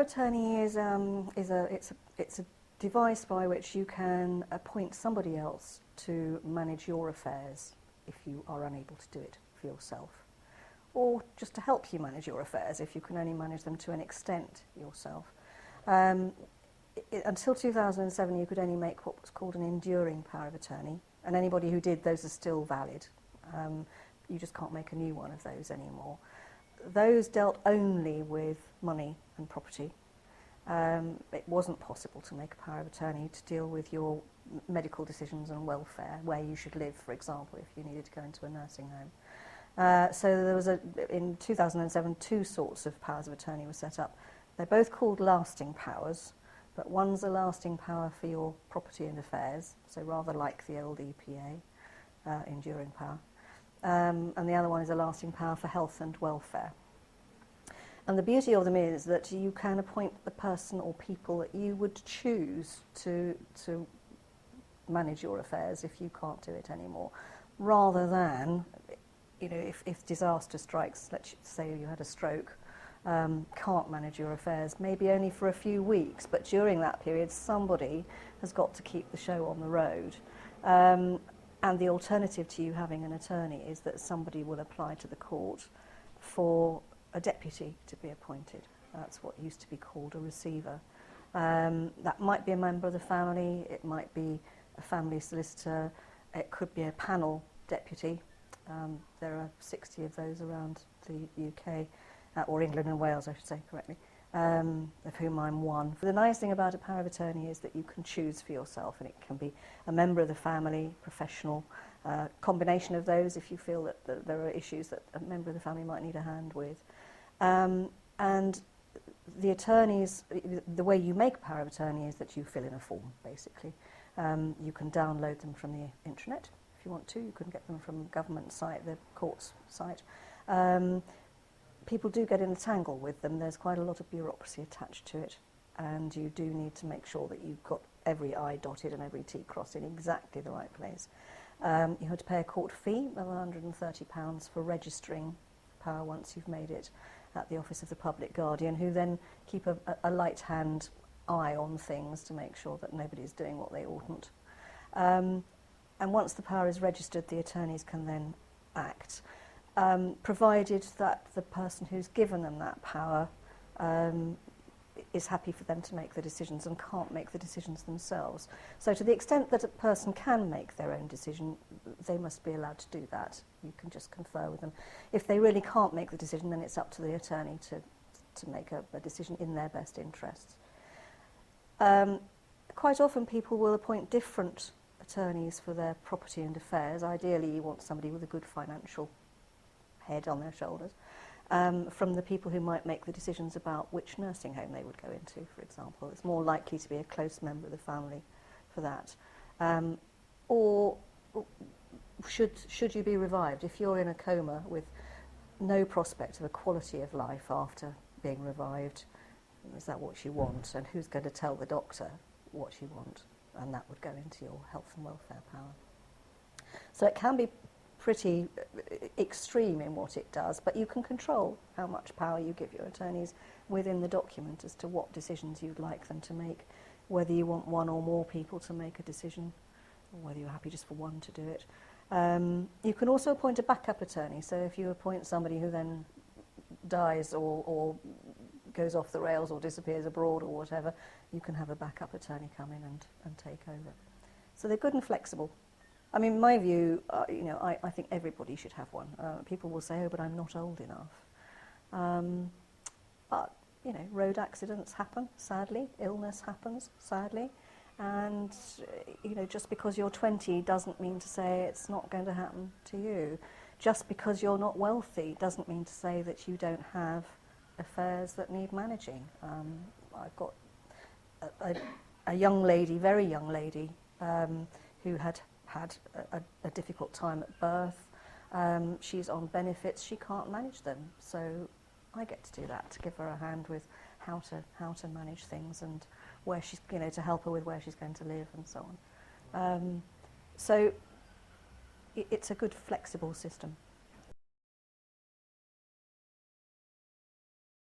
of attorney is a device by which you can appoint somebody else to manage your affairs if you are unable to do it for yourself, or just to help you manage your affairs if you can only manage them to an extent yourself. Until 2007, you could only make what was called an enduring power of attorney, and anybody who did, those are still valid. You just can't make a new one of those anymore. Those dealt only with money and property. It wasn't possible to make a power of attorney to deal with your medical decisions and welfare, where you should live, for example, if you needed to go into a nursing home. So there was, in 2007, two sorts of powers of attorney were set up. They're both called lasting powers, but one's a lasting power for your property and affairs, so rather like the old EPA, enduring power. And the other one is a lasting power for health and welfare. And the beauty of them is that you can appoint the person or people that you would choose to manage your affairs if you can't do it anymore, rather than, you know, if disaster strikes, let's say you had a stroke, can't manage your affairs, maybe only for a few weeks, but during that period somebody has got to keep the show on the road. And the alternative to you having an attorney is that somebody will apply to the court for a deputy to be appointed. That's what used to be called a receiver. That might be a member of the family, it might be a family solicitor, it could be a panel deputy. There are 60 of those around the UK, or England and Wales, I should say correctly, of whom I'm one. The nice thing about a power of attorney is that you can choose for yourself, and it can be a member of the family, professional, combination of those if you feel that there are issues that a member of the family might need a hand with. And the attorneys, the way you make a power of attorney is that you fill in a form, basically. You can download them from the intranet if you want to. You can get them from the government site, the court's site. People do get in a tangle with them. There's quite a lot of bureaucracy attached to it, and you do need to make sure that you've got every I dotted and every T crossed in exactly the right place. You have to pay a court fee of £130 for registering power once you've made it at the Office of the Public Guardian, who then keep a light hand eye on things to make sure that nobody's doing what they oughtn't. And once the power is registered, the attorneys can then act, provided that the person who's given them that power is happy for them to make the decisions and can't make the decisions themselves. So to the extent that a person can make their own decision, they must be allowed to do that. You can just confer with them. If they really can't make the decision, then it's up to the attorney to make a decision in their best interests. Quite often people will appoint different attorneys for their property and affairs. Ideally you want somebody with a good financial head on their shoulders, from the people who might make the decisions about which nursing home they would go into, for example. It's more likely to be a close member of the family for that. Or should you be revived? If you're in a coma with no prospect of a quality of life after being revived, is that what you want? And who's going to tell the doctor what you want? And that would go into your health and welfare power. So it can be pretty extreme in what it does, but you can control how much power you give your attorneys within the document as to what decisions you'd like them to make, whether you want one or more people to make a decision, or whether you're happy just for one to do it. You can also appoint a backup attorney, so if you appoint somebody who then dies or goes off the rails or disappears abroad or whatever, you can have a backup attorney come in and take over. So they're good and flexible. I mean, my view, you know, I think everybody should have one. People will say, oh, but I'm not old enough. But, you know, road accidents happen, sadly. Illness happens, sadly. And, you know, just because you're 20 doesn't mean to say it's not going to happen to you. Just because you're not wealthy doesn't mean to say that you don't have affairs that need managing. I've got a young lady, very young lady, who had a difficult time at birth. She's on benefits, she can't manage them, so I get to do that, to give her a hand with how to manage things and where she's, you know, to help her with where she's going to live and so on. So it's a good flexible system.